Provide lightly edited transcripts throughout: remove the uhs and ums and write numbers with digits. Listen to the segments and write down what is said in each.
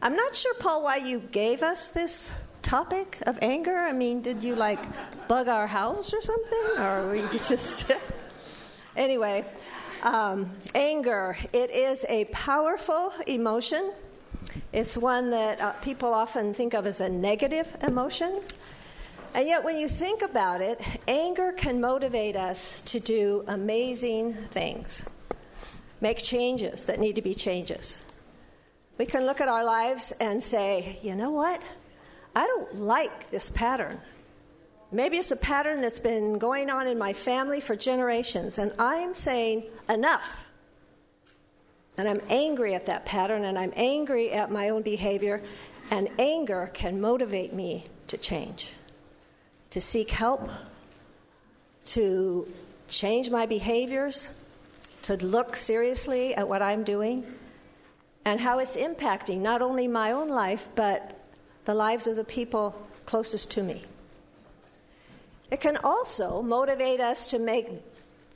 I'm not sure, Paul, why you gave us this topic of anger. I mean, did you bug our house or something? Or were you just... Anyway, anger, it is a powerful emotion. It's one that people often think of as a negative emotion. And yet when you think about it, anger can motivate us to do amazing things, make changes that need to be changes. We can look at our lives and say, you know what? I don't like this pattern. Maybe it's a pattern that's been going on in my family for generations, and I'm saying enough. And I'm angry at that pattern, and I'm angry at my own behavior, and anger can motivate me to change, to seek help, to change my behaviors, to look seriously at what I'm doing, and how it's impacting not only my own life, but the lives of the people closest to me. It can also motivate us to make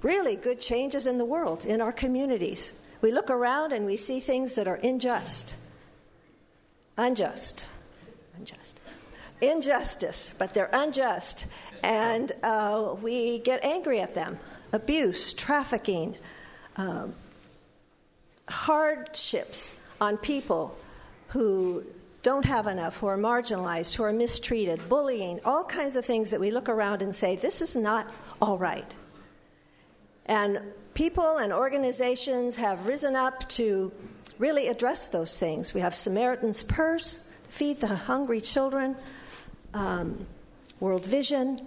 really good changes in the world, in our communities. We look around and we see things that are injustice, but they're unjust, and we get angry at them. Abuse, trafficking, hardships on people who don't have enough, who are marginalized, who are mistreated, bullying, all kinds of things that we look around and say, this is not all right. And people and organizations have risen up to really address those things. We have Samaritan's Purse, Feed the Hungry Children, World Vision,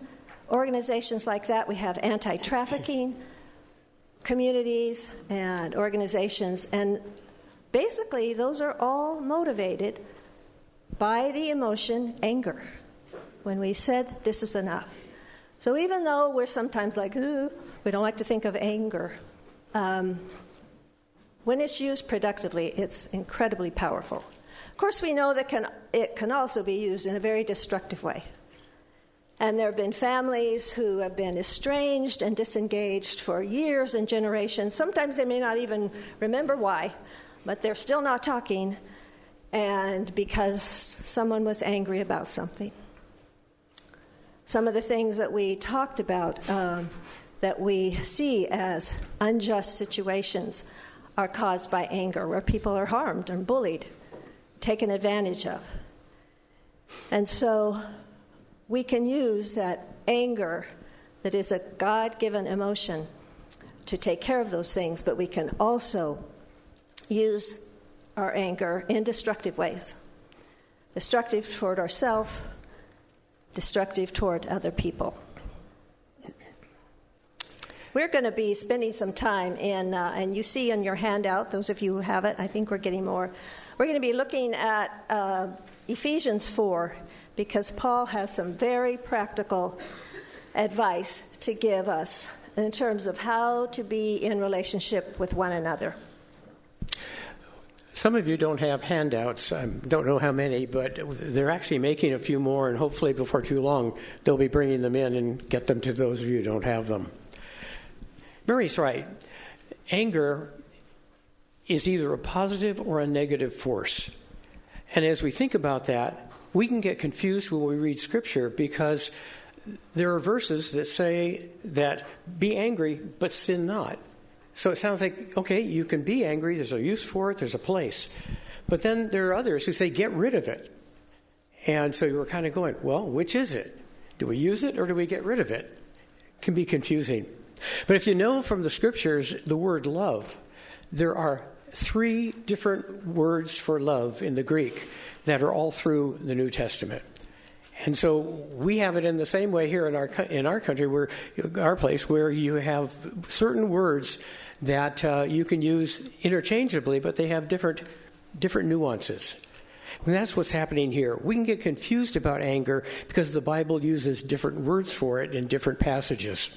organizations like that. We have anti-trafficking communities and organizations. And basically, those are all motivated by the emotion anger, when we said this is enough. So even though we're sometimes like, ooh, we don't like to think of anger, when it's used productively, it's incredibly powerful. Of course, we know that it can also be used in a very destructive way. And there have been families who have been estranged and disengaged for years and generations. Sometimes they may not even remember why, but they're still not talking, and because someone was angry about something. Some of the things that we talked about that we see as unjust situations are caused by anger, where people are harmed and bullied, taken advantage of. And so we can use that anger that is a God-given emotion to take care of those things, but we can also use our anger in destructive ways. Destructive toward ourselves, destructive toward other people. We're going to be spending some time in, and you see in your handout, those of you who have it, I think we're getting more. We're going to be looking at Ephesians 4, because Paul has some very practical advice to give us in terms of how to be in relationship with one another. Some of you don't have handouts. I don't know how many, but they're actually making a few more, and hopefully before too long, they'll be bringing them in and get them to those of you who don't have them. Mary's right. Anger is either a positive or a negative force. And as we think about that, we can get confused when we read Scripture, because there are verses that say that be angry, but sin not. So it sounds like, okay, you can be angry, there's a use for it, there's a place. But then there are others who say, get rid of it. And so you're kind of going, well, which is it? Do we use it or do we get rid of it? It can be confusing. But if you know from the Scriptures the word love, there are 3 different words for love in the Greek that are all through the New Testament. And so we have it in the same way here in our country, where our place, where you have certain words that you can use interchangeably, but they have different nuances. And that's what's happening here. We can get confused about anger because the Bible uses different words for it in different passages.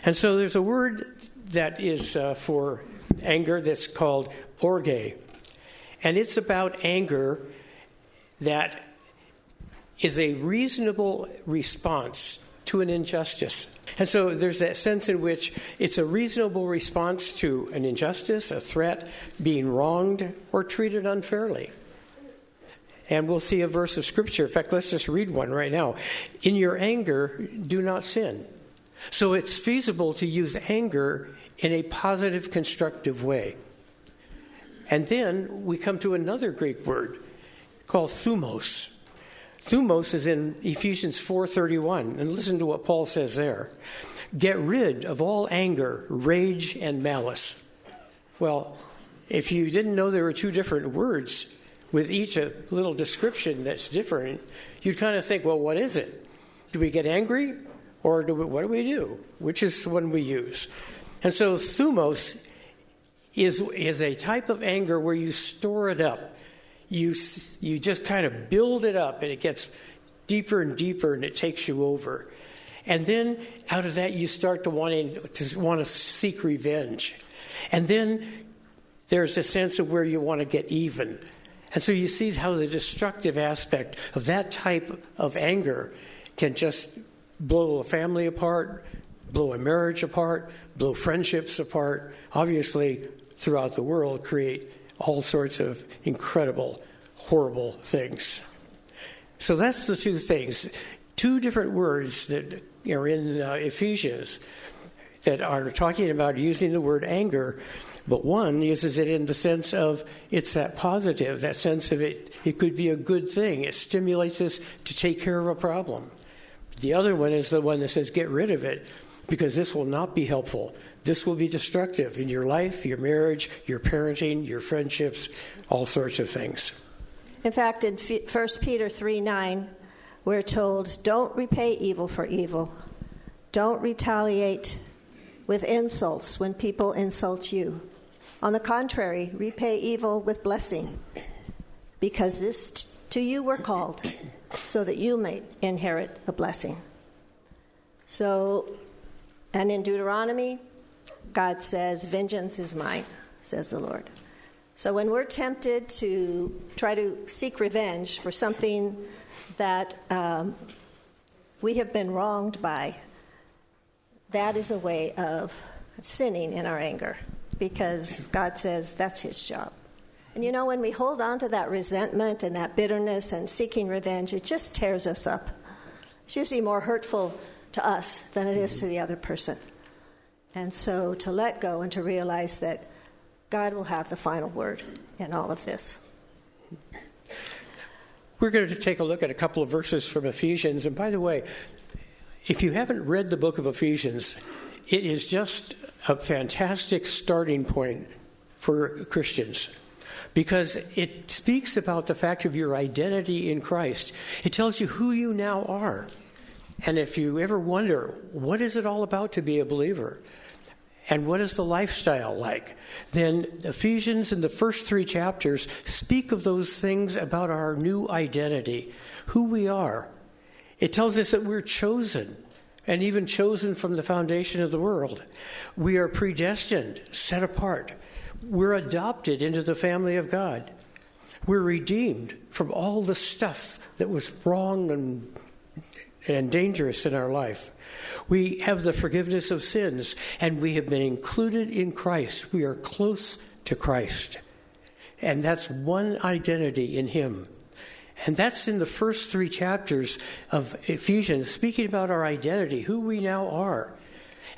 And so there's a word that is for anger that's called orge. And it's about anger that is a reasonable response to an injustice. And so there's that sense in which it's a reasonable response to an injustice, a threat, being wronged, or treated unfairly. And we'll see a verse of Scripture. In fact, let's just read one right now. In your anger, do not sin. So it's feasible to use anger in a positive, constructive way. And then we come to another Greek word called thumos. Thumos is in Ephesians 4:31. And listen to what Paul says there. Get rid of all anger, rage, and malice. Well, if you didn't know there were two different words with each a little description that's different, you'd kind of think, well, what is it? Do we get angry? Or what do we do? Which is the one we use? And so thumos is a type of anger where you store it up. You just kind of build it up, and it gets deeper and deeper, and it takes you over. And then out of that, you start to want to seek revenge. And then there's a sense of where you want to get even. And so you see how the destructive aspect of that type of anger can just blow a family apart, blow a marriage apart, blow friendships apart, obviously throughout the world create all sorts of incredible, horrible things. So that's the two things. Two different words that are in Ephesians that are talking about using the word anger, but one uses it in the sense of it's that positive, that sense of it could be a good thing. It stimulates us to take care of a problem. The other one is the one that says get rid of it, because this will not be helpful. This will be destructive in your life, your marriage, your parenting, your friendships, all sorts of things. In fact, in 1 Peter 3:9, we're told, don't repay evil for evil. Don't retaliate with insults when people insult you. On the contrary, repay evil with blessing, because this to you we're called, so that you may inherit the blessing. So, and in Deuteronomy, God says, vengeance is mine, says the Lord. So when we're tempted to try to seek revenge for something that we have been wronged by, that is a way of sinning in our anger, because God says that's his job. And you know, when we hold on to that resentment and that bitterness and seeking revenge, it just tears us up. It's usually more hurtful to us than it is to the other person. And so to let go and to realize that God will have the final word in all of this. We're going to take a look at a couple of verses from Ephesians. And by the way, if you haven't read the book of Ephesians, it is just a fantastic starting point for Christians, because it speaks about the fact of your identity in Christ. It tells you who you now are. And if you ever wonder, what is it all about to be a believer? And what is the lifestyle like? Then Ephesians in the first 3 chapters speak of those things about our new identity, who we are. It tells us that we're chosen, and even chosen from the foundation of the world. We are predestined, set apart. We're adopted into the family of God. We're redeemed from all the stuff that was wrong and dangerous in our life. We have the forgiveness of sins, and we have been included in Christ. We are close to Christ. And that's one identity in him. And that's in the first 3 chapters of Ephesians, speaking about our identity, who we now are.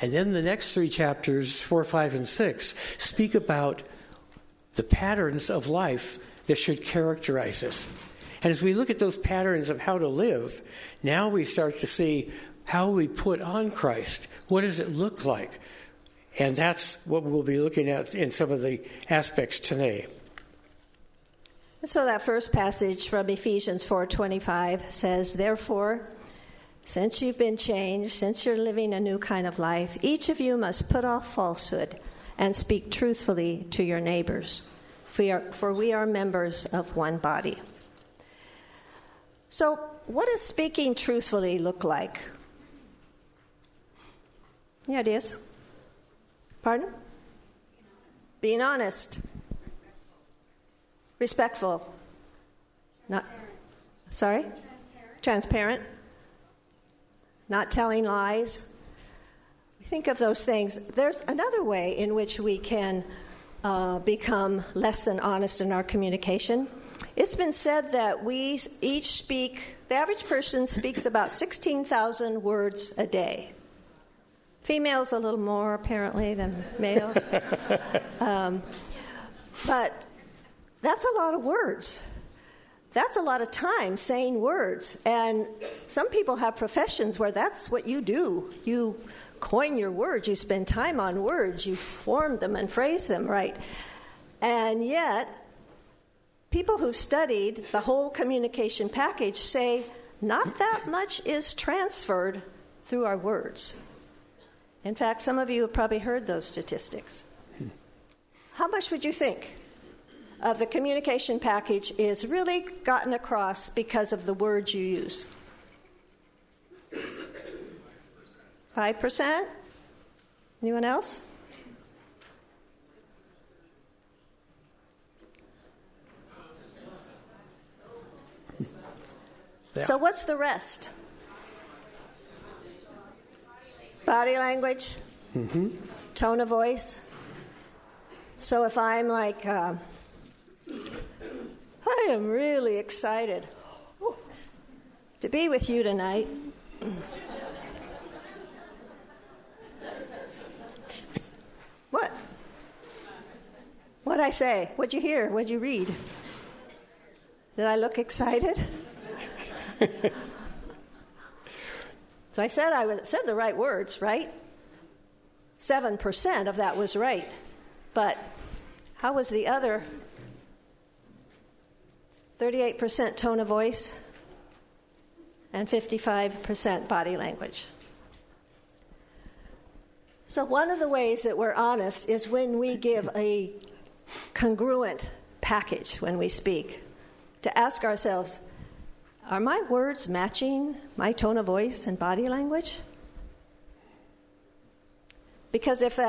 And then the next 3 chapters, 4, 5, and 6, speak about the patterns of life that should characterize us. And as we look at those patterns of how to live, now we start to see how we put on Christ. What does it look like? And that's what we'll be looking at in some of the aspects today. So that first passage from Ephesians 4:25 says, therefore, since you've been changed, since you're living a new kind of life, each of you must put off falsehood and speak truthfully to your neighbors, for we are members of one body. So what does speaking truthfully look like? Any ideas? Pardon? Being honest. Respectful. Not. Sorry? Transparent. Not telling lies. Think of those things. There's another way in which we can become less than honest in our communication, It's been said that we each speak, the average person speaks about 16,000 words a day. Females a little more, apparently, than males. But that's a lot of words. That's a lot of time saying words. And some people have professions where that's what you do. You coin your words. You spend time on words. You form them and phrase them right. And yet, people who've studied the whole communication package say not that much is transferred through our words. In fact, some of you have probably heard those statistics. How much would you think of the communication package is really gotten across because of the words you use? 5%? Anyone else? Yeah. So what's the rest? Body language? Mm-hmm. Tone of voice? So if I'm like, I am really excited to be with you tonight. What? What'd I say? What'd you hear? What'd you read? Did I look excited? So I said said the right words, right? 7% of that was right. But how was the other 38% tone of voice and 55% body language? So one of the ways that we're honest is when we give a congruent package when we speak, to ask ourselves, are my words matching my tone of voice and body language? Because if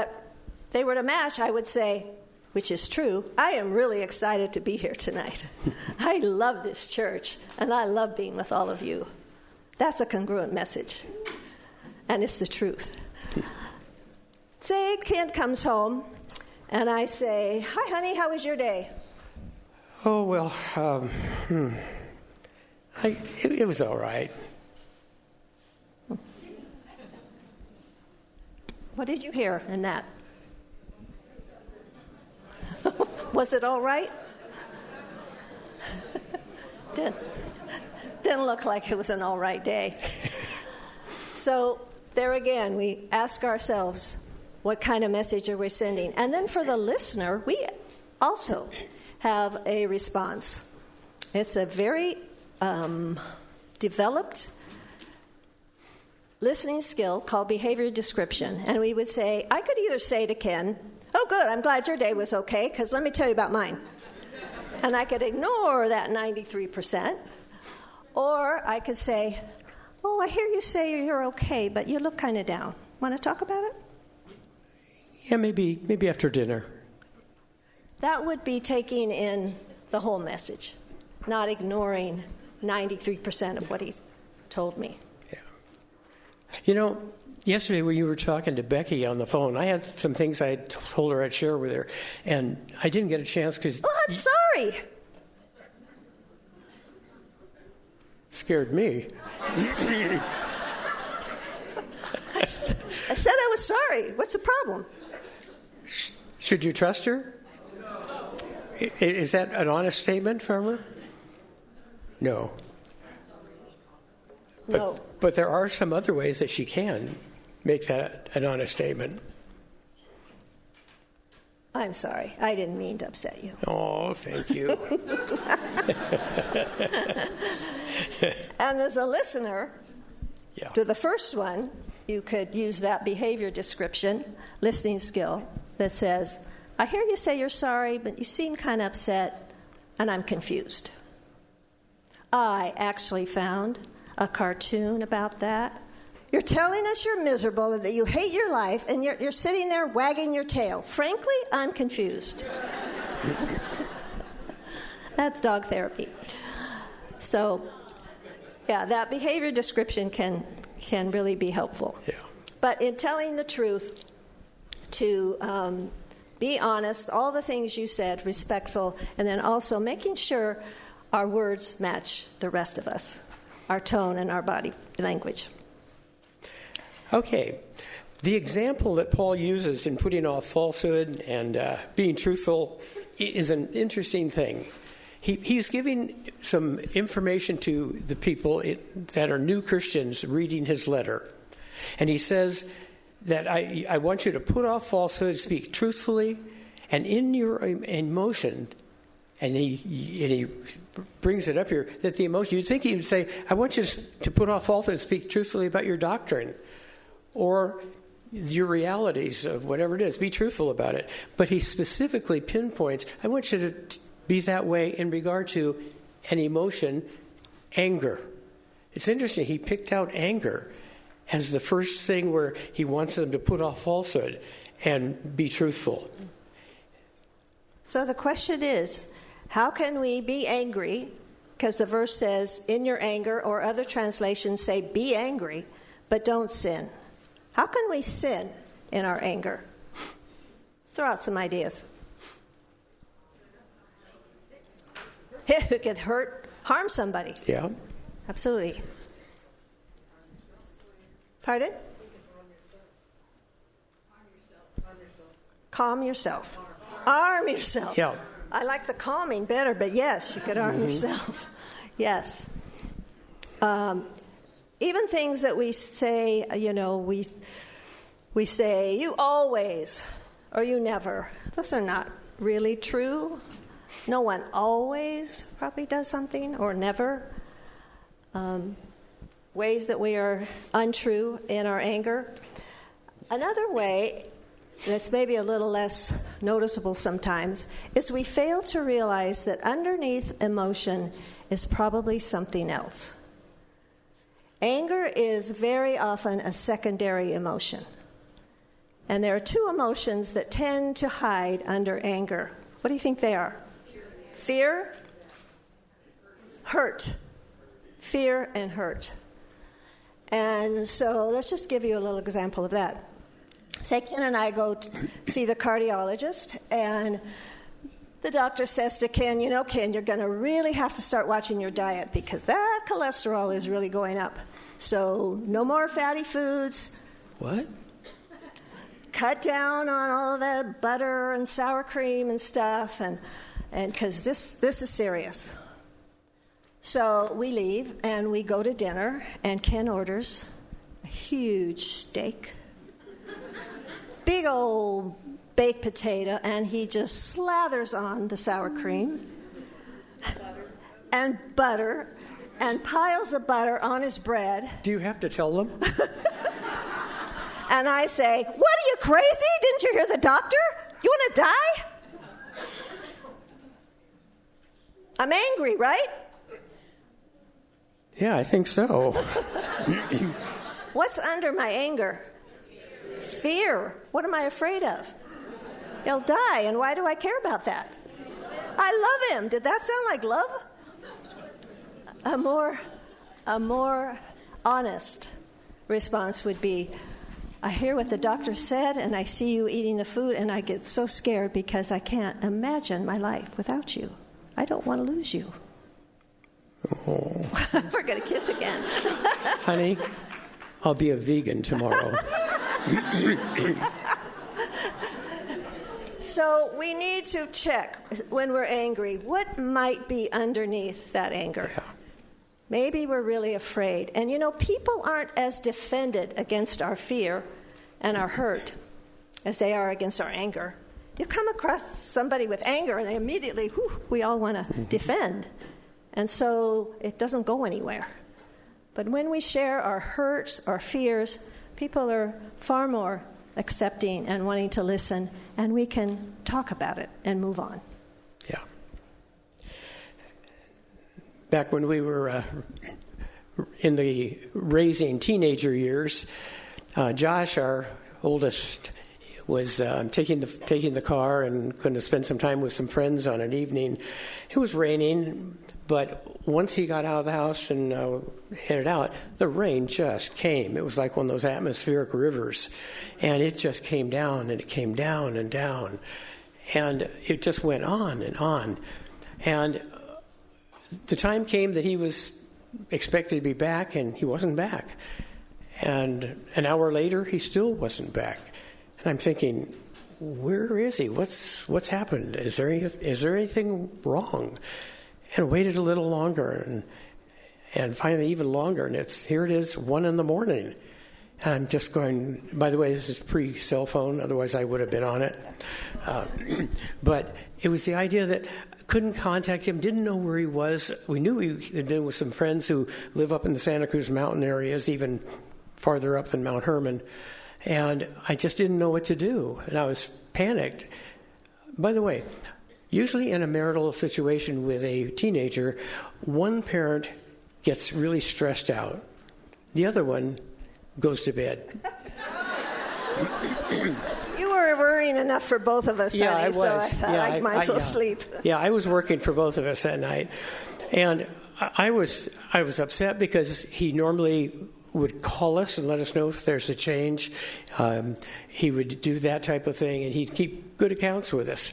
they were to match, I would say, which is true, I am really excited to be here tonight. I love this church, and I love being with all of you. That's a congruent message, and it's the truth. Say a kid comes home, and I say, hi, honey, how was your day? Oh, well, it was all right. What did you hear in that? Was it all right? Didn't look like it was an all right day. So there again, we ask ourselves, what kind of message are we sending? And then for the listener, we also have a response. It's a very developed listening skill called behavior description. And we would say, I could either say to Ken, oh, good, I'm glad your day was okay, because let me tell you about mine. And I could ignore that 93%. Or I could say, oh, I hear you say you're okay, but you look kind of down. Want to talk about it? Yeah, maybe after dinner. That would be taking in the whole message, not ignoring 93% of what he told me. Yeah. You know, yesterday when you were talking to Becky on the phone, I had some things I told her I'd share with her, and I didn't get a chance because... Oh, I'm sorry. Scared me. I said I was sorry. What's the problem? Should you trust her? Is that an honest statement from her? No. No. But there are some other ways that she can make that an honest statement. I'm sorry. I didn't mean to upset you. Oh, thank you. And as a listener, Yeah. to the first one, you could use that behavior description, listening skill, that says, I hear you say you're sorry, but you seem kind of upset, and I'm confused. I actually found a cartoon about that. You're telling us you're miserable and that you hate your life, and you're sitting there wagging your tail. Frankly, I'm confused. That's dog therapy. So, yeah, that behavior description can really be helpful. Yeah. But in telling the truth, to be honest, all the things you said, respectful, and then also making sure our words match the rest of us, our tone and our body language. Okay. The example that Paul uses in putting off falsehood and being truthful is an interesting thing. He's giving some information to the people that are new Christians reading his letter. And he says that I want you to put off falsehood, speak truthfully, and in your emotion, and he brings it up here, that the emotion, you'd think he would say, I want you to put off falsehood and speak truthfully about your doctrine or your realities of whatever it is. Be truthful about it. But he specifically pinpoints, I want you to be that way in regard to an emotion, anger. It's interesting, he picked out anger as the first thing where he wants them to put off falsehood and be truthful. So the question is, how can we be angry? Because the verse says, in your anger, or other translations say, be angry, but don't sin. How can we sin in our anger? Let's throw out some ideas. It could harm somebody. Yeah. Absolutely. Pardon? Calm yourself. Arm yourself. Yeah. I like the calming better, but yes, you could arm yourself. Yes. Even things that we say, we say, you always, or you never. Those are not really true. No one always probably does something, or never. Ways that we are untrue in our anger. Another way that's maybe a little less noticeable sometimes is we fail to realize that underneath emotion is probably something else. Anger is very often a secondary emotion. And there are two emotions that tend to hide under anger. What do you think they are? Fear, hurt. Fear and hurt. And so let's just give you a little example of that. Say Ken and I go to see the cardiologist, and the doctor says to Ken, Ken, you're going to really have to start watching your diet because that cholesterol is really going up. So no more fatty foods. What? Cut down on all the butter and sour cream and stuff, and because this is serious. So we leave, and we go to dinner, and Ken orders a huge steak, big old baked potato, and he just slathers on the sour cream and butter and piles of butter on his bread. Do you have to tell them? And I say, what, are you crazy? Didn't you hear the doctor? You want to die? I'm angry, right? Yeah, I think so. What's under my anger? Fear. What am I afraid of? He'll die, and why do I care about that? I love him. Did that sound like love? A more honest response would be, I hear what the doctor said, and I see you eating the food, and I get so scared because I can't imagine my life without you. I don't want to lose you. Oh. We're going to kiss again. Honey, I'll be a vegan tomorrow. So we need to check when we're angry, what might be underneath that anger? Yeah. Maybe we're really afraid. And people aren't as defended against our fear and our hurt as they are against our anger. You come across somebody with anger and they immediately, we all want to defend. And so it doesn't go anywhere. But when we share our hurts, our fears, people are far more accepting and wanting to listen, and we can talk about it and move on. Yeah. Back when we were in the raising teenager years, Josh, our oldest, was taking the car and going to spend some time with some friends on an evening. It was raining, but once he got out of the house and headed out, the rain just came. It was like one of those atmospheric rivers, and it just came down, and it came down and down, and it just went on and on. And the time came that he was expected to be back, and he wasn't back. And an hour later, he still wasn't back. And I'm thinking, where is he? What's happened? Is there anything wrong? And I waited a little longer, and finally even longer. And here it is, 1 a.m. And I'm just going. By the way, this is pre-cell phone. Otherwise, I would have been on it. But it was the idea that I couldn't contact him. Didn't know where he was. We knew he had been with some friends who live up in the Santa Cruz mountain areas, even farther up than Mount Herman. And I just didn't know what to do, and I was panicked. By the way, usually in a marital situation with a teenager, one parent gets really stressed out. The other one goes to bed. You were worrying enough for both of us, Yeah, honey, I was. so I might as well sleep. Yeah, I was working for both of us that night. And I was upset because he normally would call us and let us know if there's a change. He would do that type of thing, and he'd keep good accounts with us.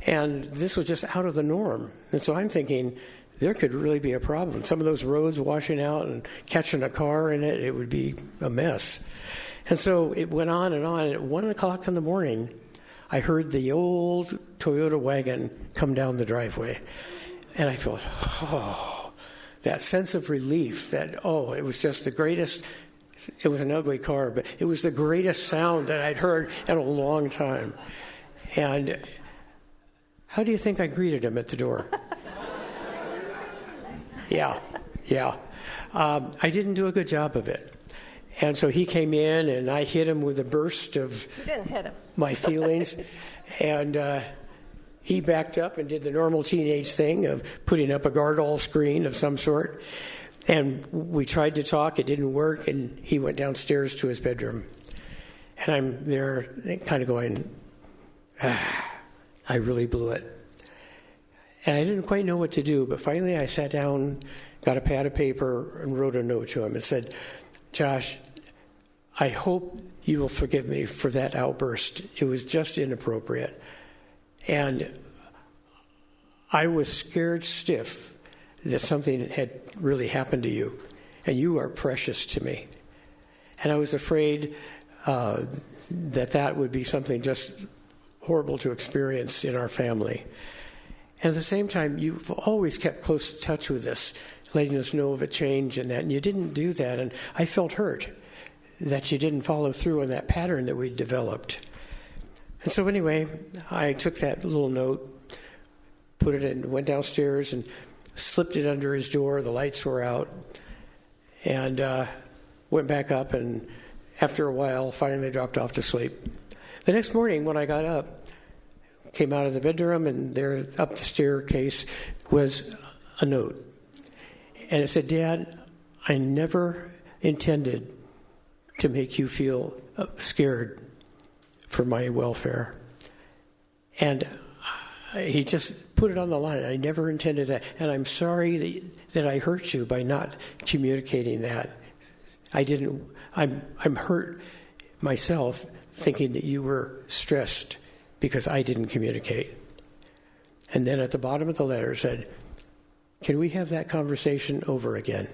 And this was just out of the norm. And so I'm thinking, there could really be a problem. Some of those roads washing out and catching a car in it, it would be a mess. And so it went on, and at 1 o'clock in the morning, I heard the old Toyota wagon come down the driveway. And I thought, that sense of relief that, it was just the greatest. It was an ugly car, but it was the greatest sound that I'd heard in a long time. And how do you think I greeted him at the door? Yeah. I didn't do a good job of it. And so he came in, and I hit him with a burst of You didn't hit him. my feelings. And he backed up and did the normal teenage thing of putting up a guard-all screen of some sort. And we tried to talk. It didn't work, and he went downstairs to his bedroom. And I'm there kind of going, I really blew it. And I didn't quite know what to do, but finally I sat down, got a pad of paper, and wrote a note to him and said, Josh, I hope you will forgive me for that outburst. It was just inappropriate. And I was scared stiff that something had really happened to you, and you are precious to me. And I was afraid that would be something just horrible to experience in our family. And at the same time, you've always kept close touch with us, letting us know of a change in that, and you didn't do that. And I felt hurt that you didn't follow through on that pattern that we'd developed. And so anyway, I took that little note, put it in, went downstairs and slipped it under his door. The lights were out. And went back up, and after a while, finally dropped off to sleep. The next morning when I got up, came out of the bedroom, and there up the staircase was a note. And it said, Dad, I never intended to make you feel scared for my welfare. And he just put it on the line. I never intended that. And I'm sorry that I hurt you by not communicating that. I'm hurt myself thinking that you were stressed because I didn't communicate. And then at the bottom of the letter said, can we have that conversation over again?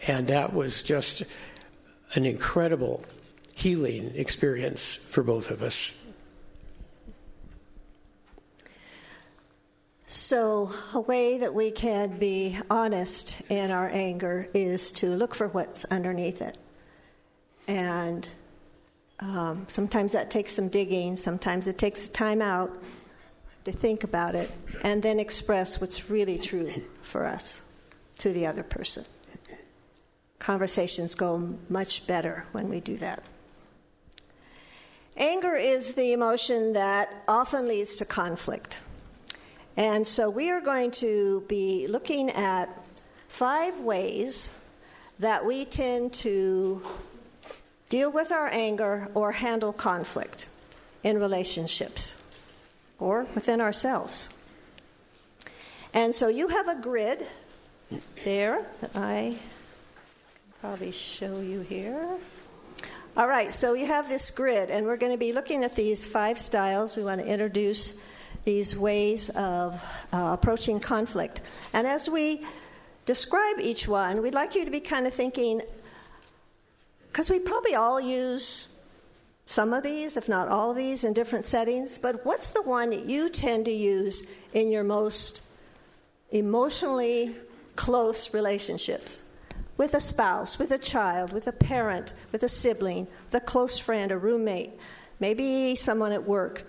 And that was just an incredible healing experience for both of us. So a way that we can be honest in our anger is to look for what's underneath it. And sometimes that takes some digging. Sometimes it takes time out to think about it and then express what's really true for us to the other person. Conversations go much better when we do that. Anger is the emotion that often leads to conflict. And so we are going to be looking at 5 ways that we tend to deal with our anger or handle conflict in relationships or within ourselves. And so you have a grid there that I can probably show you here. All right, so you have this grid, and we're going to be looking at these 5 styles. We want to introduce these ways of approaching conflict. And as we describe each one, we'd like you to be kind of thinking, because we probably all use some of these, if not all of these, in different settings, but what's the one that you tend to use in your most emotionally close relationships? With a spouse, with a child, with a parent, with a sibling, with a close friend, a roommate, maybe someone at work,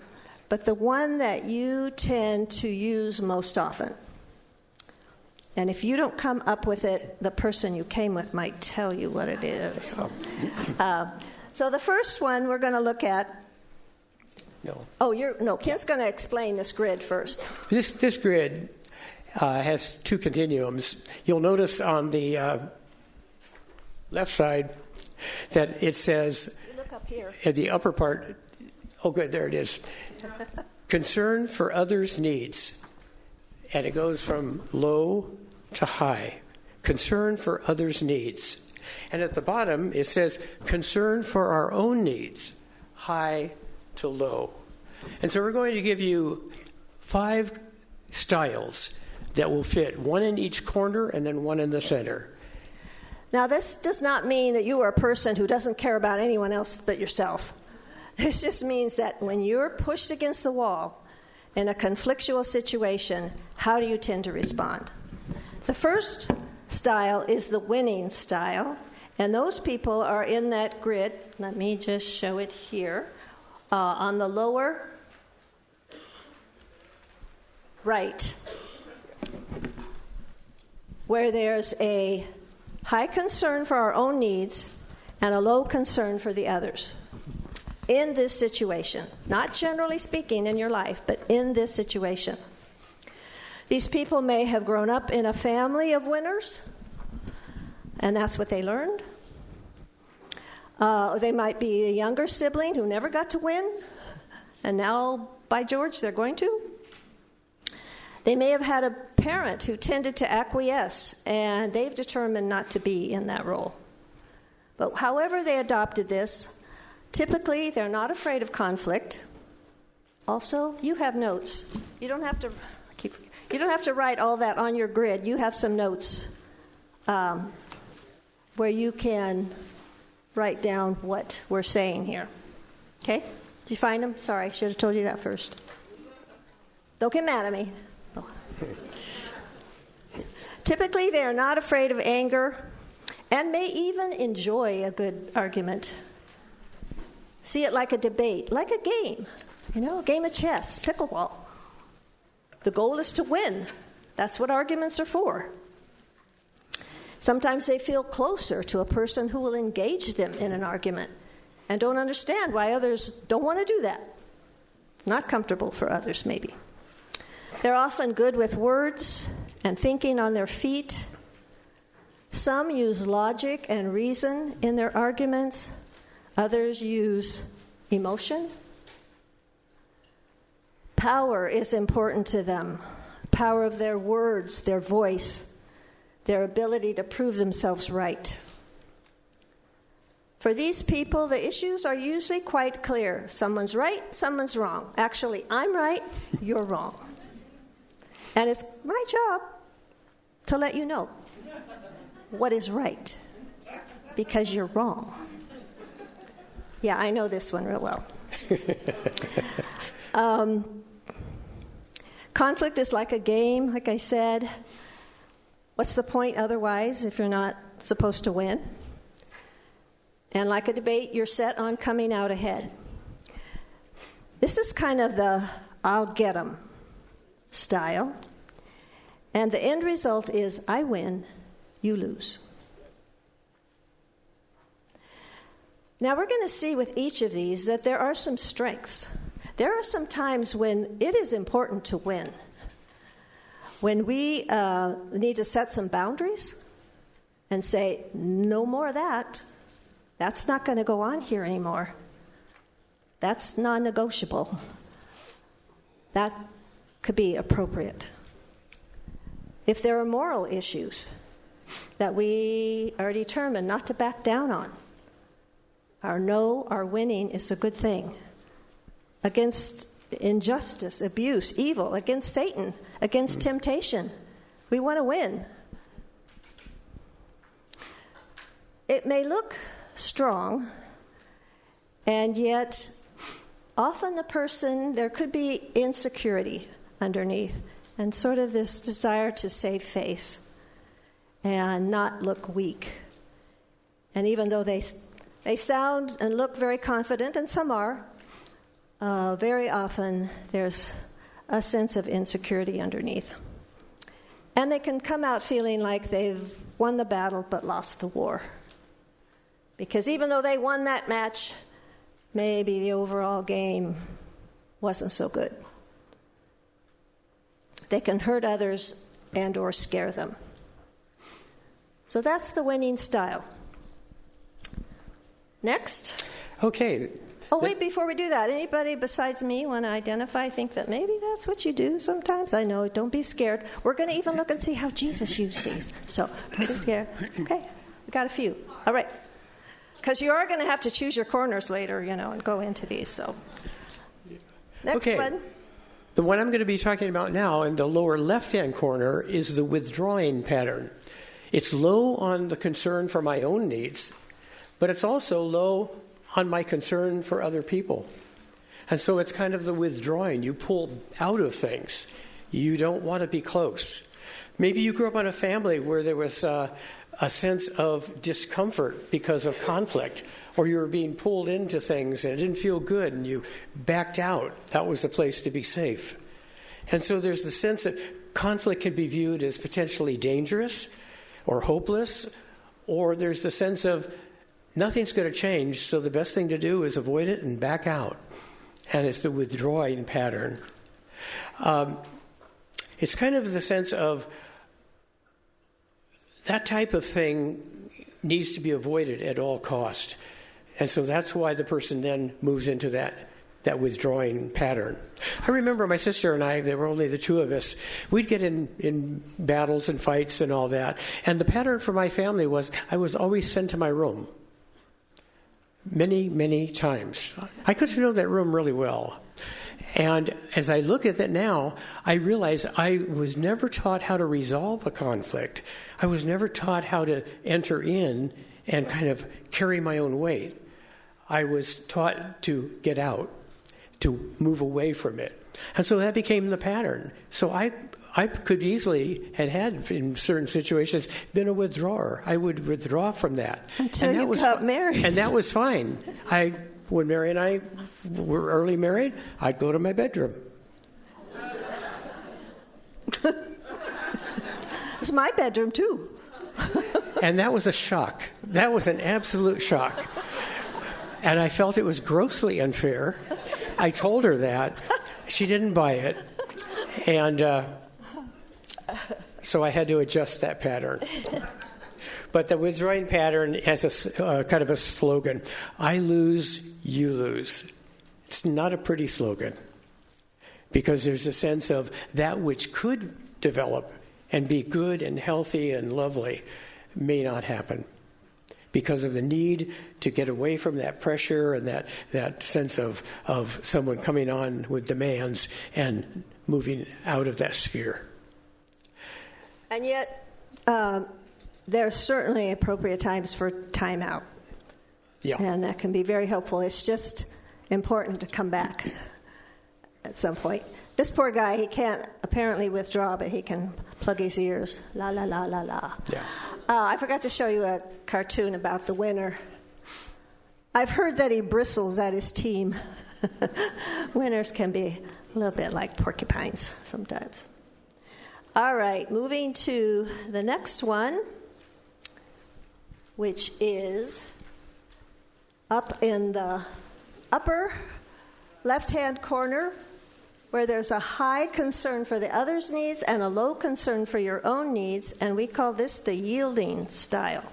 but the one that you tend to use most often. And if you don't come up with it, the person you came with might tell you what it is. So the first one we're going to look at. Kent's going to explain this grid first. This grid has two continuums. You'll notice on the left side that it says, you look up here. At the upper part, oh good, there it is. Concern for others' needs. And it goes from low to high. Concern for others' needs. And at the bottom, it says concern for our own needs. High to low. And so we're going to give you 5 styles that will fit, one in each corner and then one in the center. Now, this does not mean that you are a person who doesn't care about anyone else but yourself. This just means that when you're pushed against the wall in a conflictual situation, how do you tend to respond? The first style is the winning style, and those people are in that grid. Let me just show it here. On the lower right, where there's a high concern for our own needs and a low concern for the others. In this situation, not generally speaking in your life, but in this situation. These people may have grown up in a family of winners, and that's what they learned. They might be a younger sibling who never got to win, and now, by George, they're going to. They may have had a parent who tended to acquiesce, and they've determined not to be in that role. But however they adopted this, typically they're not afraid of conflict. Also, you have notes. You don't have to write all that on your grid. You have some notes where you can write down what we're saying here. Okay? Did you find them? Sorry, I should have told you that first. Don't get mad at me. Oh. Typically, they are not afraid of anger and may even enjoy a good argument. See it like a debate, like a game, a game of chess, pickleball. The goal is to win. That's what arguments are for. Sometimes they feel closer to a person who will engage them in an argument and don't understand why others don't want to do that. Not comfortable for others, maybe. They're often good with words and thinking on their feet. Some use logic and reason in their arguments. Others use emotion. Power is important to them. Power of their words, their voice, their ability to prove themselves right. For these people, the issues are usually quite clear. Someone's right, someone's wrong. Actually, I'm right, you're wrong. And it's my job to let you know what is right, because you're wrong. Yeah, I know this one real well. Conflict is like a game, like I said. What's the point otherwise if you're not supposed to win? And like a debate, you're set on coming out ahead. This is kind of the I'll get 'em style. And the end result is I win, you lose. Now we're going to see with each of these that there are some strengths. There are some times when it is important to win. When we need to set some boundaries and say, no more of that. That's not going to go on here anymore. That's non-negotiable. That could be appropriate. If there are moral issues that we are determined not to back down on, our winning is a good thing. Against injustice, abuse, evil, against Satan, against temptation. We want to win. It may look strong, and yet often there could be insecurity underneath, and sort of this desire to save face and not look weak. And even though they sound and look very confident, and some are, very often there's a sense of insecurity underneath. And they can come out feeling like they've won the battle but lost the war. Because even though they won that match, maybe the overall game wasn't so good. They can hurt others and or scare them. So that's the winning style. Next. Okay. Oh, wait, before we do that, anybody besides me want to identify, think that maybe that's what you do sometimes? I know, don't be scared. We're going to even look and see how Jesus used these. So don't be scared. Okay, we got a few. All right. Because you are going to have to choose your corners later, and go into these. So next one. The one I'm going to be talking about now in the lower left-hand corner is the withdrawing pattern. It's low on the concern for my own needs, but it's also low on my concern for other people. And so it's kind of the withdrawing. You pull out of things. You don't want to be close. Maybe you grew up in a family where there was a sense of discomfort because of conflict, or you were being pulled into things and it didn't feel good and you backed out. That was the place to be safe. And so there's the sense that conflict can be viewed as potentially dangerous or hopeless, or there's the sense of nothing's going to change, so the best thing to do is avoid it and back out. And it's the withdrawing pattern. It's kind of the sense of that type of thing needs to be avoided at all cost. And so that's why the person then moves into that withdrawing pattern. I remember my sister and I, there were only the two of us, we'd get in battles and fights and all that. And the pattern for my family was I was always sent to my room. Many, many times. I could know that room really well. And as I look at that now, I realize I was never taught how to resolve a conflict. I was never taught how to enter in and kind of carry my own weight. I was taught to get out, to move away from it. And so that became the pattern. So I could easily, and had in certain situations, been a withdrawer. I would withdraw from that. Until you got married. And that was fine. When Mary and I were early married, I'd go to my bedroom. It's my bedroom, too. And that was a shock. That was an absolute shock. And I felt it was grossly unfair. I told her that. She didn't buy it. And so I had to adjust that pattern. But the withdrawing pattern has a kind of a slogan. I lose, you lose. It's not a pretty slogan. Because there's a sense of that which could develop and be good and healthy and lovely may not happen. Because of the need to get away from that pressure and that sense of someone coming on with demands and moving out of that sphere. And yet, there are certainly appropriate times for time out. Yeah. And that can be very helpful. It's just important to come back at some point. This poor guy, he can't apparently withdraw, but he can plug his ears. La, la, la, la, la. Yeah. I forgot to show you a cartoon about the winner. I've heard that he bristles at his team. Winners can be a little bit like porcupines sometimes. All right, moving to the next one, which is up in the upper left-hand corner, where there's a high concern for the other's needs and a low concern for your own needs, and we call this the yielding style.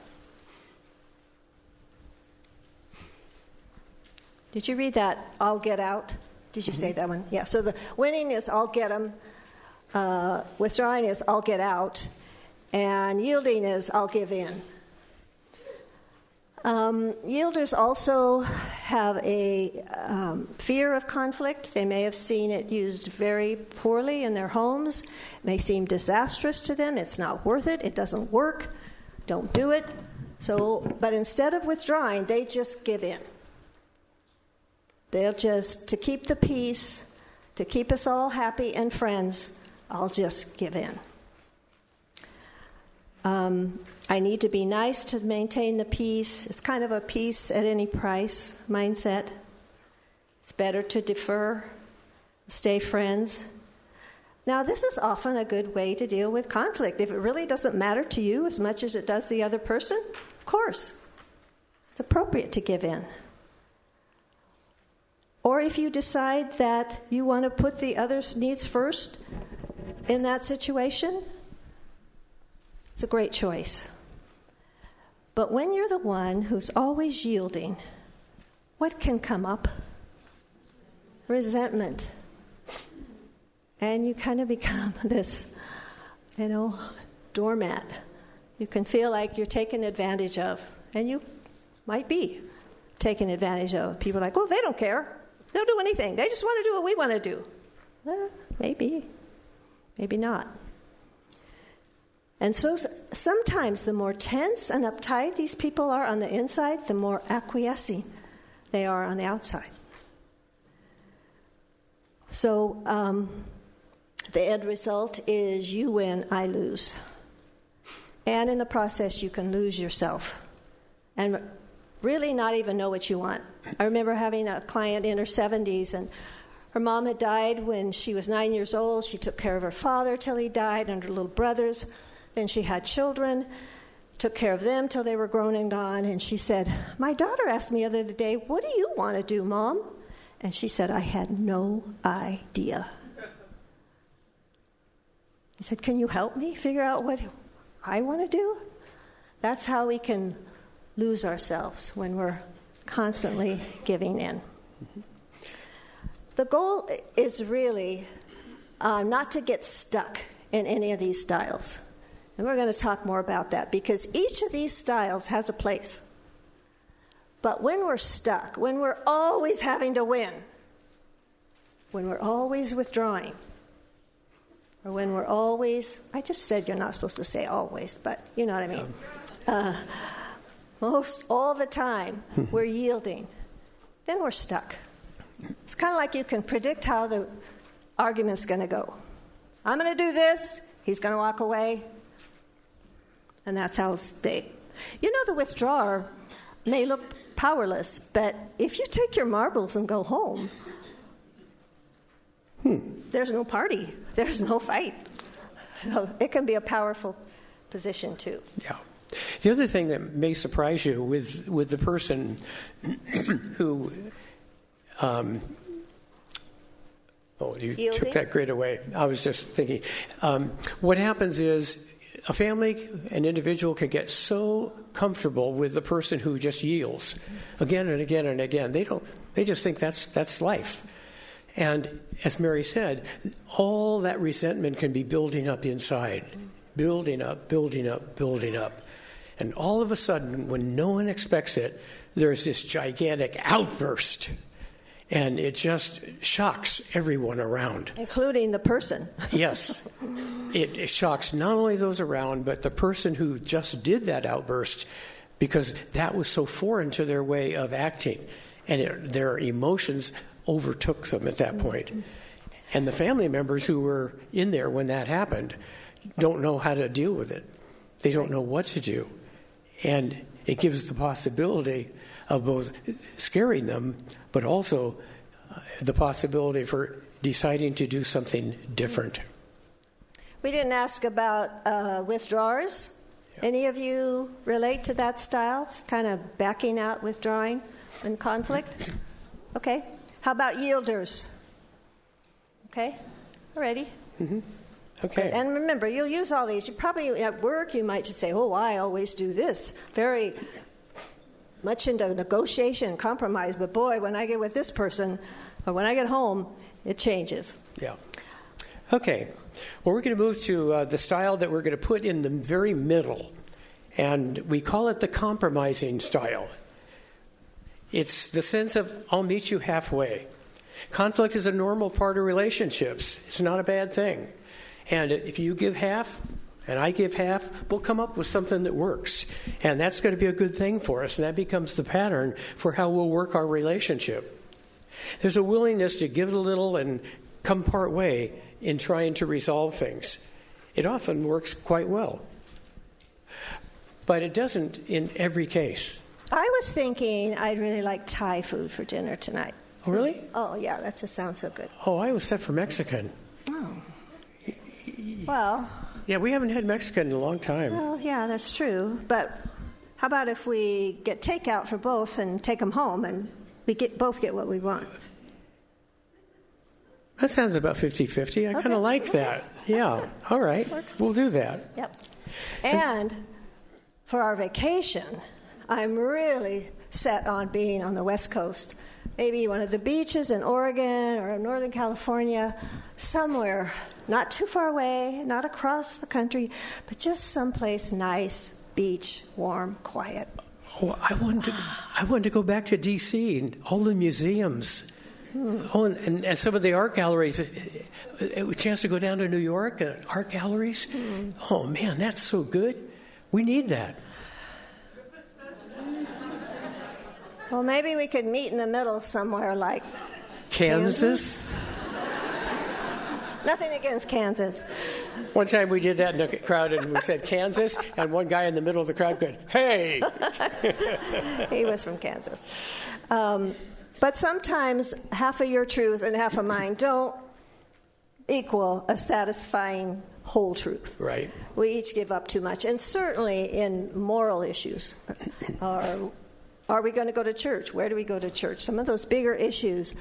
Did you read that, I'll get out? Did you say that one? Yeah, so the winning is I'll get them, withdrawing is I'll get out, and yielding is I'll give in. Yielders also have a fear of conflict. They may have seen it used very poorly in their homes. It may seem disastrous to them. It's not worth it. It doesn't work. Don't do it. But instead of withdrawing, they just give in. They'll just, to keep the peace, to keep us all happy and friends, I'll just give in. I need to be nice to maintain the peace. It's kind of a peace at any price mindset. It's better to defer, stay friends. Now, this is often a good way to deal with conflict. If it really doesn't matter to you as much as it does the other person, of course, it's appropriate to give in. Or if you decide that you want to put the other's needs first in that situation, it's a great choice. But when you're the one who's always yielding, what can come up? Resentment. And you kind of become this, doormat. You can feel like you're taken advantage of. And you might be taken advantage of. People are like, oh, they don't care. They don't do anything. They just want to do what we want to do. Well, maybe. Maybe not. And so sometimes the more tense and uptight these people are on the inside, the more acquiescing they are on the outside. So the end result is you win, I lose. And in the process, you can lose yourself and really not even know what you want. I remember having a client in her 70s, and her mom had died when she was 9 years old. She took care of her father till he died and her little brothers. Then she had children, took care of them till they were grown and gone. And she said, my daughter asked me the other day, what do you want to do, Mom? And she said, I had no idea. He said, can you help me figure out what I want to do? That's how we can lose ourselves when we're constantly giving in. The goal is really not to get stuck in any of these styles. And we're going to talk more about that because each of these styles has a place. But when we're stuck, when we're always having to win, when we're always withdrawing, or when we're always, I just said you're not supposed to say always, but you know what I mean. Most all the time we're yielding, then we're stuck. It's kind of like you can predict how the argument's going to go. I'm going to do this, he's going to walk away, and that's how it'll stay. You know, the withdrawer may look powerless, but if you take your marbles and go home, there's no party, there's no fight. It can be a powerful position too. Yeah. The other thing that may surprise you with the person who, you Yielding? took that grid away. I was just thinking, what happens is a family, an individual can get so comfortable with the person who just yields again and again and again. They just think that's life. And as Mary said, all that resentment can be building up inside, building up. And all of a sudden, when no one expects it, there's this gigantic outburst. And it just shocks everyone around. Including the person. Yes. It shocks not only those around, but the person who just did that outburst, because that was so foreign to their way of acting. And their emotions overtook them at that point. And the family members who were in there when that happened don't know how to deal with it. They don't know what to do. And it gives the possibility of both scaring them, but also the possibility for deciding to do something different. We didn't ask about withdrawers. Yeah. Any of you relate to that style? Just kind of backing out, withdrawing in conflict? Okay. How about yielders? Okay. Alrighty. Mm-hmm. Okay. And remember, you'll use all these. You probably, at work, you might just say, oh, I always do this. Very much into negotiation and compromise. But boy, when I get with this person, or when I get home, it changes. Yeah. Okay. Well, we're going to move to the style that we're going to put in the very middle. And we call it the compromising style. It's the sense of, I'll meet you halfway. Conflict is a normal part of relationships. It's not a bad thing. And if you give half and I give half, we'll come up with something that works. And that's going to be a good thing for us. And that becomes the pattern for how we'll work our relationship. There's a willingness to give a little and come part way in trying to resolve things. It often works quite well. But it doesn't in every case. I was thinking I'd really like Thai food for dinner tonight. Oh, really? Oh, yeah, that just sounds so good. Oh, I was set for Mexican. Oh. Well. Yeah, we haven't had Mexican in a long time. Well, yeah, that's true. But how about if we get takeout for both and take them home and we both get what we want? That sounds about 50-50. I kind of like that. Yeah. All right. Works. We'll do that. Yep. And for our vacation, I'm really set on being on the West Coast. Maybe one of the beaches in Oregon or Northern California, somewhere not too far away, not across the country, but just someplace nice, beach, warm, quiet. Oh, I wanted to go back to D.C. and all the museums. Oh, and some of the art galleries. A chance to go down to New York, art galleries. Oh, man, that's so good. We need that. Well, maybe we could meet in the middle somewhere like Kansas? Nothing against Kansas. One time we did that in the crowd and we said Kansas, and one guy in the middle of the crowd goes, "Hey!" He was from Kansas. But sometimes half of your truth and half of mine don't equal a satisfying whole truth. Right. We each give up too much. And certainly in moral issues. Are we going to go to church? Where do we go to church? Some of those bigger issues,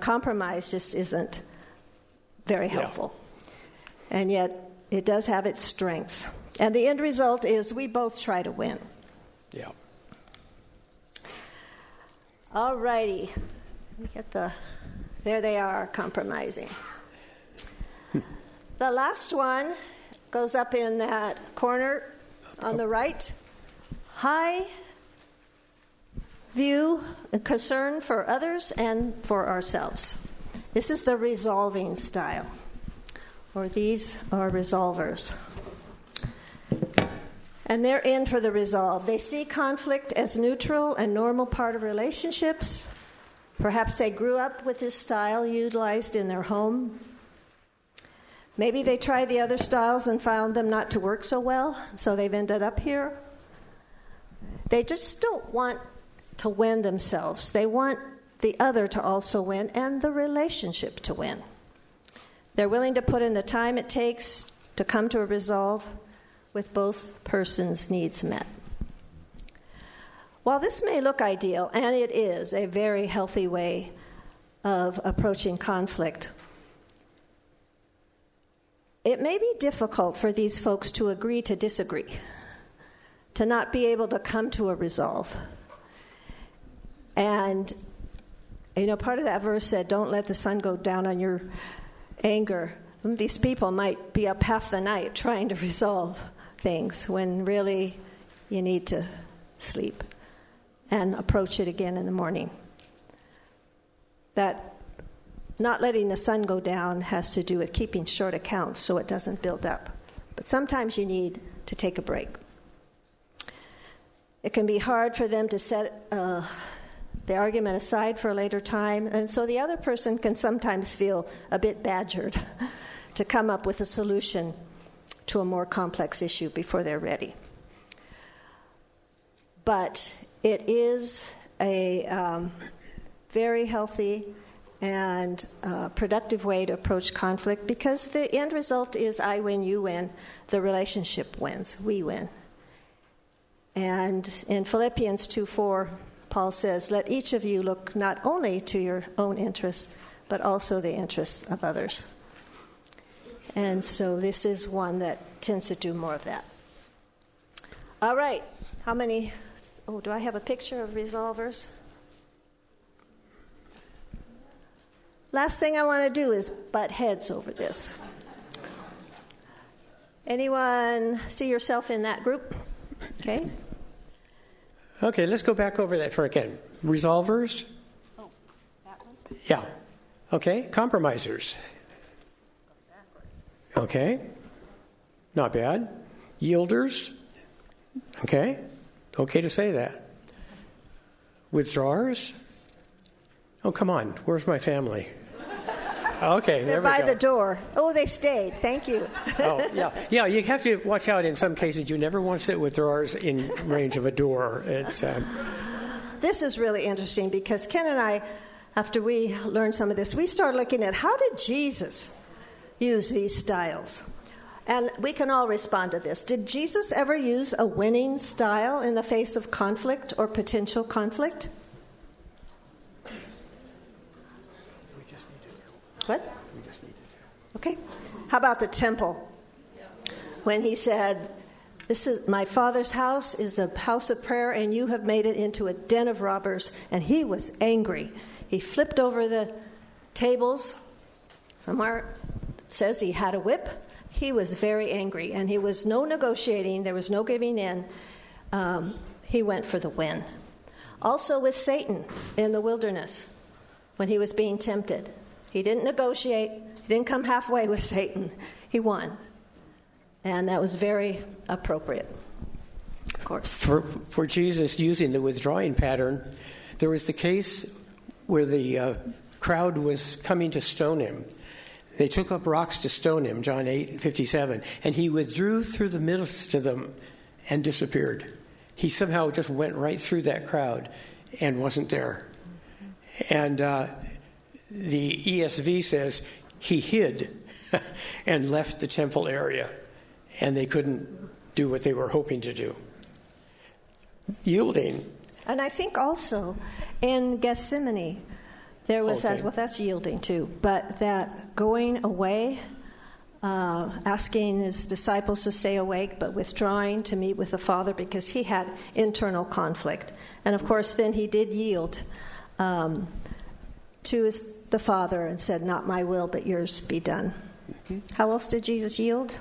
compromise just isn't very helpful. Yeah. And yet it does have its strengths. And the end result is we both try to win. Yeah. All righty. There they are, compromising. The last one goes up in that corner on the right. High view, a concern for others and for ourselves. This is the resolving style, or these are resolvers. And they're in for the resolve. They see conflict as neutral and normal part of relationships. Perhaps they grew up with this style utilized in their home. Maybe they tried the other styles and found them not to work so well, so they've ended up here. They just don't want to win themselves. They want the other to also win and the relationship to win. They're willing to put in the time it takes to come to a resolve with both persons' needs met. While this may look ideal, and it is a very healthy way of approaching conflict, it may be difficult for these folks to agree to disagree, to not be able to come to a resolve. And, part of that verse said, don't let the sun go down on your anger. These people might be up half the night trying to resolve things when really you need to sleep and approach it again in the morning. That not letting the sun go down has to do with keeping short accounts so it doesn't build up. But sometimes you need to take a break. It can be hard for them to set the argument aside for a later time, and so the other person can sometimes feel a bit badgered to come up with a solution to a more complex issue before they're ready. But it is a very healthy and productive way to approach conflict because the end result is I win, you win, the relationship wins, we win. And in Philippians 2:4, Paul says, let each of you look not only to your own interests, but also the interests of others. And so this is one that tends to do more of that. All right. How many? Oh, do I have a picture of resolvers? Last thing I want to do is butt heads over this. Anyone see yourself in that group? Okay. Okay, let's go back over that for again. Resolvers? Oh, that one? Yeah. Okay, compromisers. Okay, not bad. Yielders? Okay, okay to say that. Withdrawers? Oh, come on, where's my family? Okay, They're there we by go. the door. Oh, they stayed. Thank you. Oh, yeah. Yeah, you have to watch out in some cases. You never want to sit with drawers in range of a door. It's This is really interesting because Ken and I, after we learned some of this, we started looking at how did Jesus use these styles? And we can all respond to this. Did Jesus ever use a winning style in the face of conflict or potential conflict? What? Okay. How about the temple? When he said, "This is my Father's house is a house of prayer, and you have made it into a den of robbers," and he was angry. He flipped over the tables. Somewhere it says he had a whip. He was very angry, and he was no negotiating. There was no giving in. He went for the win. Also with Satan in the wilderness, when he was being tempted. He didn't negotiate. He didn't come halfway with Satan. He won. And that was very appropriate, of course. for Jesus using the withdrawing pattern, there was the case where the crowd was coming to stone him. They took up rocks to stone him, John 8:57, and he withdrew through the midst of them and disappeared. He somehow just went right through that crowd and wasn't there. And the ESV says he hid and left the temple area, and they couldn't do what they were hoping to do. Yielding. And I think also in Gethsemane, there was, Okay. well, that's yielding too, but that going away, asking his disciples to stay awake, but withdrawing to meet with the Father because he had internal conflict. And of course, then he did yield to the Father and said, "Not my will, but yours be done." Mm-hmm. How else did Jesus yield?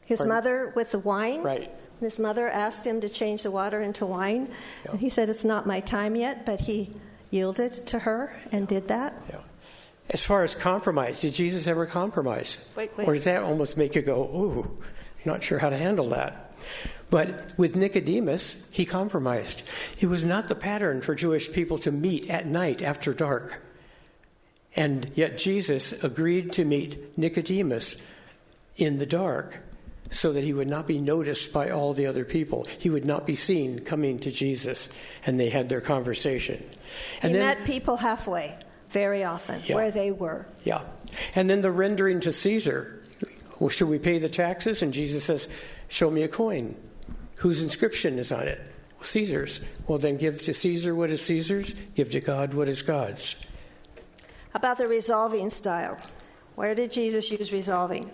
His mother with the wine. Right. His mother asked him to change the water into wine. Yeah. And he said, "It's not my time yet," but he yielded to her and did that. Yeah. As far as compromise, did Jesus ever compromise? Wait. Or does that almost make you go, ooh, not sure how to handle that? But with Nicodemus, he compromised. It was not the pattern for Jewish people to meet at night after dark. And yet Jesus agreed to meet Nicodemus in the dark so that he would not be noticed by all the other people. He would not be seen coming to Jesus. And they had their conversation. And He then, met people halfway very often, Yeah. where they were. Yeah. And then the rendering to Caesar. Well, should we pay the taxes? And Jesus says, "Show me a coin. Whose inscription is on it?" Well, Caesar's. Well, then give to Caesar what is Caesar's. Give to God what is God's. How about the resolving style? Where did Jesus use resolving?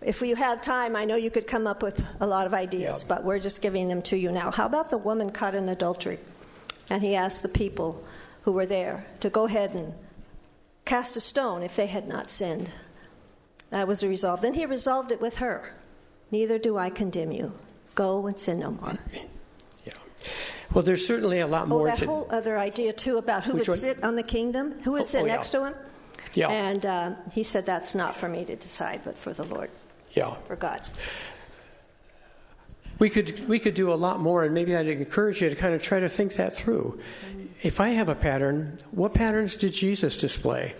If you had time, I know you could come up with a lot of ideas, Yeah. but we're just giving them to you now. How about the woman caught in adultery? And he asked the people who were there to go ahead and cast a stone if they had not sinned. That was a resolve. Then he resolved it with her. "Neither do I condemn you. Go and sin no more." Yeah. Well, there's certainly a lot Oh, more that to... whole other idea, too, about who Which would one? sit on the kingdom, who would sit yeah. next to him. Yeah. And he said, "That's not for me to decide, but for the Lord, Yeah. for God." We could do a lot more, and maybe I'd encourage you to kind of try to think that through. If I have a pattern, what patterns did Jesus display?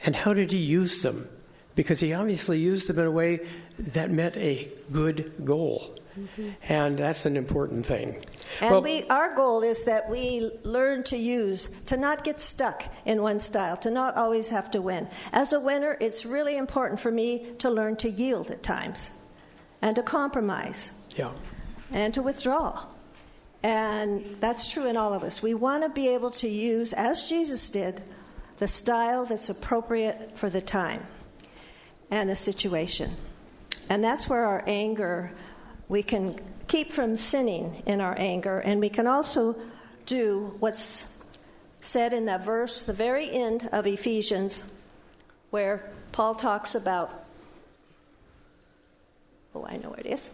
And how did he use them? Because he obviously used them in a way that met a good goal. Mm-hmm. And that's an important thing. And our goal is that we learn to not get stuck in one style, to not always have to win. As a winner, it's really important for me to learn to yield at times and to compromise. Yeah. And to withdraw. And that's true in all of us. We want to be able to use, as Jesus did, the style that's appropriate for the time and the situation. And that's where our anger, we can keep from sinning in our anger, and we can also do what's said in that verse, the very end of Ephesians, where Paul talks about, I know where it is.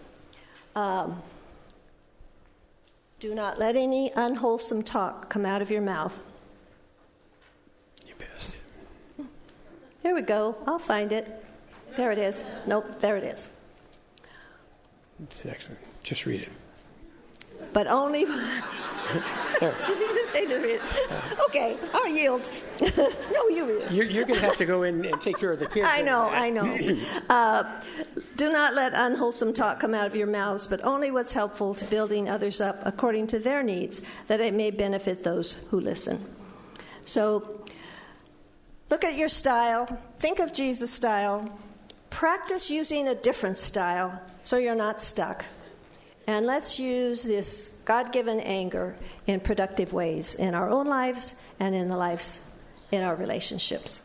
Do not let any unwholesome talk come out of your mouth. You passed it. Here we go. I'll find it. There it is. Nope, there it is. It's the next one. Just read it. But only... There. Did you just say just read it? Okay, I'll yield. No, you read it. You're going to have to go in and take care of the kids. I know. Do not let unwholesome talk come out of your mouths, but only what's helpful to building others up according to their needs, that it may benefit those who listen. So, look at your style. Think of Jesus' style. Practice using a different style so you're not stuck. And let's use this God-given anger in productive ways in our own lives and in the lives in our relationships.